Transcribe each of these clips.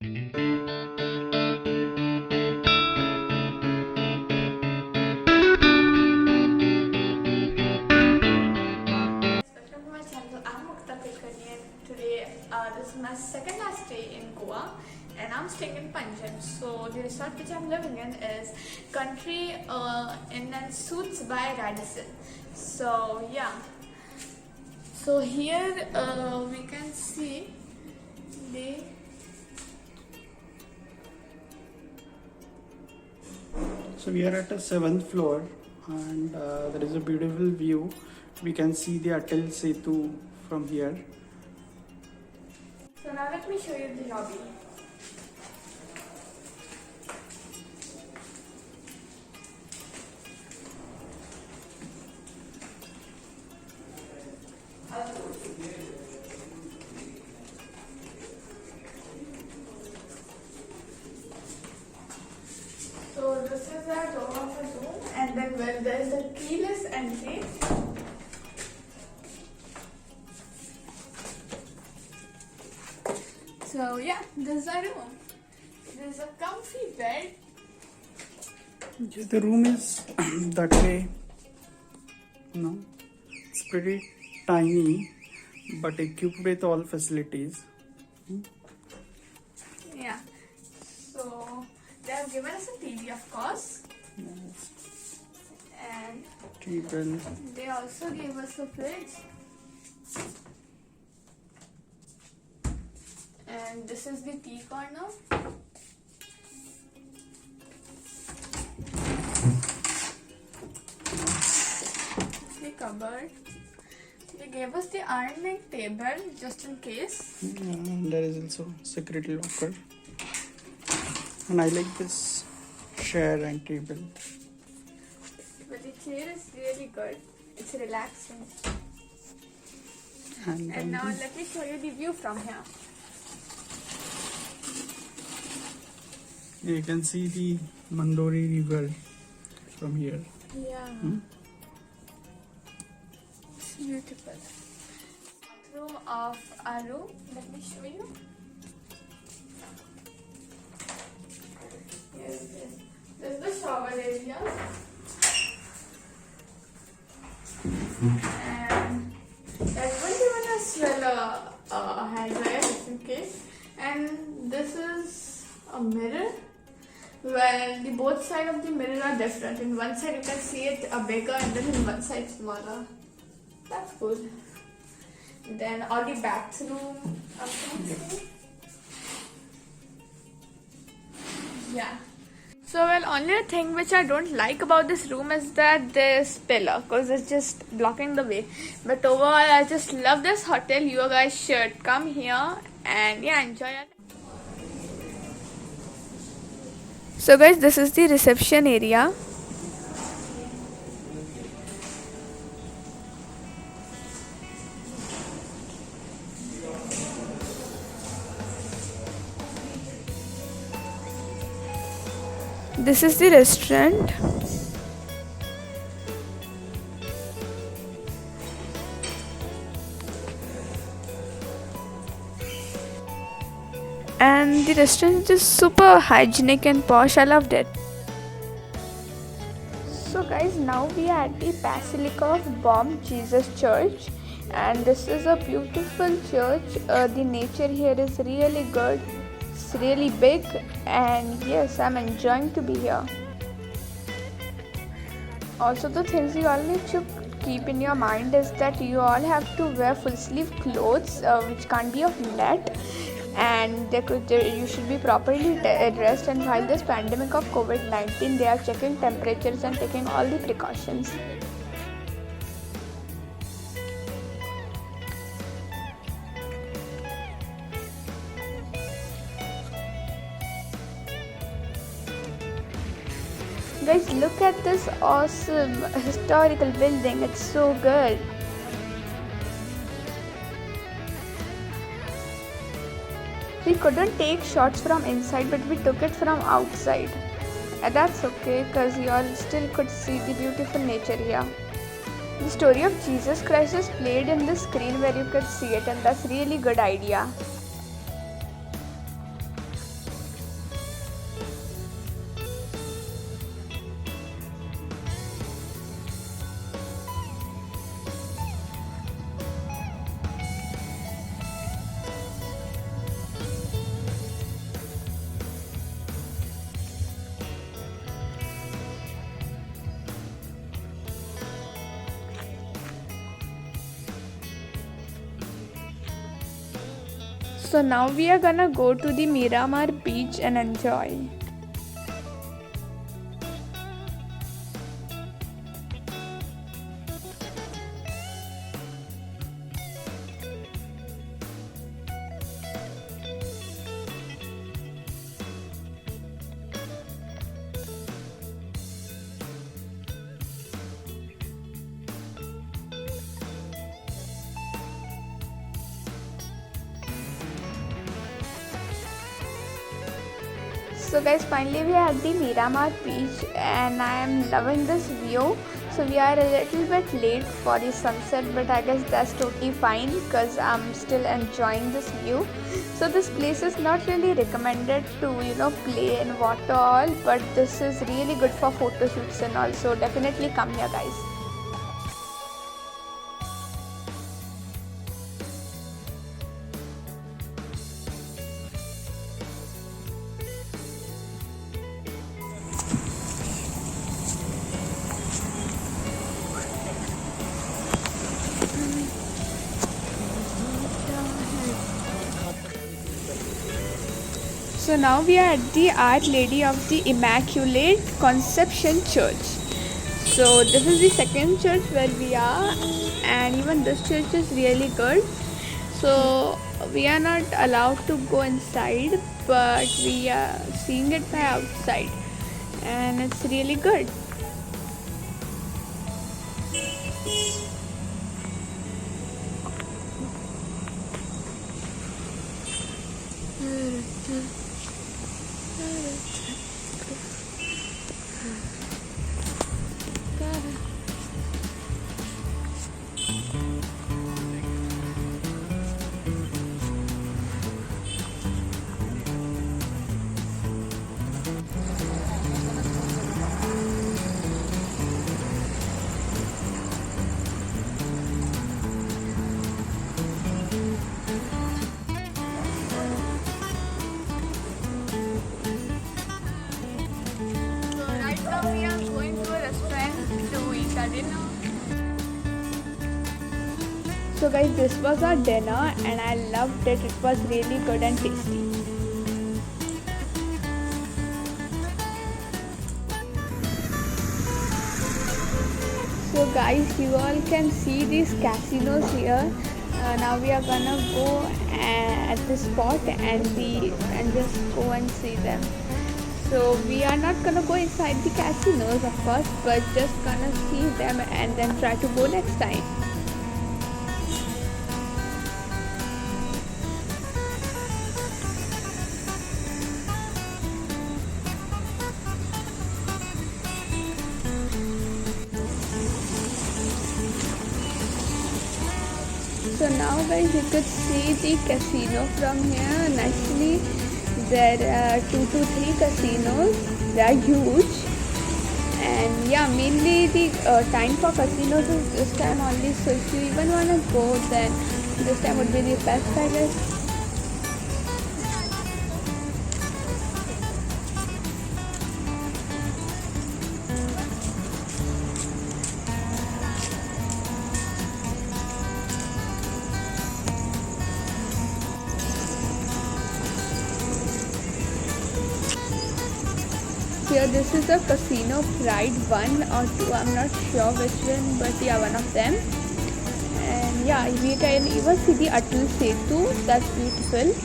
Welcome to my channel. I'm Mukta Kulkarni and today this is my second last day in Goa and I'm staying in Panjim. So the resort which I'm living in is Country Inn and Suites by Radisson. So yeah. So here we can see the So we are at the 7th floor and there is a beautiful view. We can see the Atal Setu from here. So now let me show you the lobby. So this is our door of the room, and then there is a keyless entry. So yeah, this is our room. There's a comfy bed. Yeah, the room is that way. No, it's pretty tiny, but equipped with all facilities. Yeah. So they have given us a TV, of course, Yes. and Table. they also gave us a fridge. And this is the tea corner. The cupboard. They gave us the ironing table just in case. And there is also secret locker. And I like this chair and table. But the chair is really good. It's relaxing. And now let me show you the view from here. you can see the Mandori River from here. Yeah. It's beautiful. Bathroom of our room. Let me show you. Yes, yes. This is the shower area. And everyone given us a hand dryer just in case. And this is a mirror. Well, the both sides of the mirror are different. In one side you can see it bigger and then in one side smaller. That's good. Then all the bathroom appliances. Yeah. So well, only thing which I don't like about this room is that this pillar, because it's just blocking the way. But overall, I just love this hotel. You guys should come here and yeah, enjoy it. So guys, this is the reception area. This is the restaurant. And the restaurant is super hygienic and posh. I loved it. So guys, now we are at the Basilica of Bom Jesus Church, and this is a beautiful church. The nature here is really good. It's really big, and yes, I'm enjoying to be here. Also, the things you all need to keep in your mind is that you all have to wear full sleeve clothes which can't be of net, and you should be properly dressed. And while this pandemic of COVID-19, they are checking temperatures and taking all the precautions. Guys, look at this awesome historical building. It's so good. We couldn't take shots from inside, but we took it from outside. And that's okay, because you all still could see the beautiful nature here. The story of Jesus Christ is played in the screen where you could see it, and that's really good idea. So now we are gonna go to the Miramar beach and enjoy. So guys, finally we are at the Miramar beach and I am loving this view. So we are a little bit late for the sunset, but I guess that's totally fine because I'm still enjoying this view. So this place is not really recommended to play in water all, but this is really good for photo shoots and all. So definitely come here guys. So now we are at the Our Lady of the Immaculate Conception Church. So this is the second church where we are, and even this church is really good. So we are not allowed to go inside, but we are seeing it by outside, and it's really good. We are going to a restaurant to eat our dinner. So guys, this was our dinner and I loved it. It was really good and tasty. So guys, you all can see these casinos here. Now we are gonna go at the spot and just go and see them. So we are not gonna go inside the casinos, of course, but just gonna see them and then try to go next time. So now guys, you could see the casino from here. And actually there are 2 to 3 casinos. They are huge, and yeah, mainly the time for casinos is this time only. So if you even want to go, then this time would be the best, I guess. Here, this is a Casino Pride 1 or 2, I'm not sure which one, but yeah, one of them. And yeah, we can even see the Atal Setu, that's beautiful.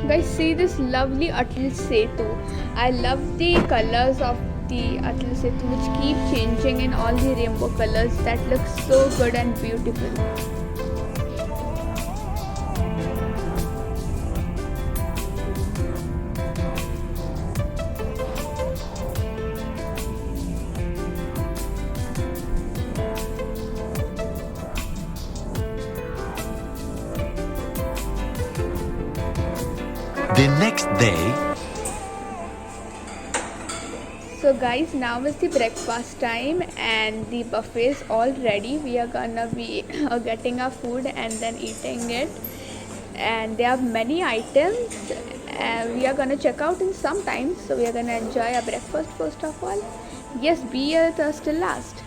Guys, see this lovely Atal Setu. I love the colors of the Atal Setu which keep changing in all the rainbow colors. That looks so good and beautiful. The next day. So guys, now is the breakfast time and the buffet is all ready. We are gonna be getting our food and then eating it, and there are many items and we are gonna check out in some time, so we are gonna enjoy our breakfast first of all. Yes, be with us till last.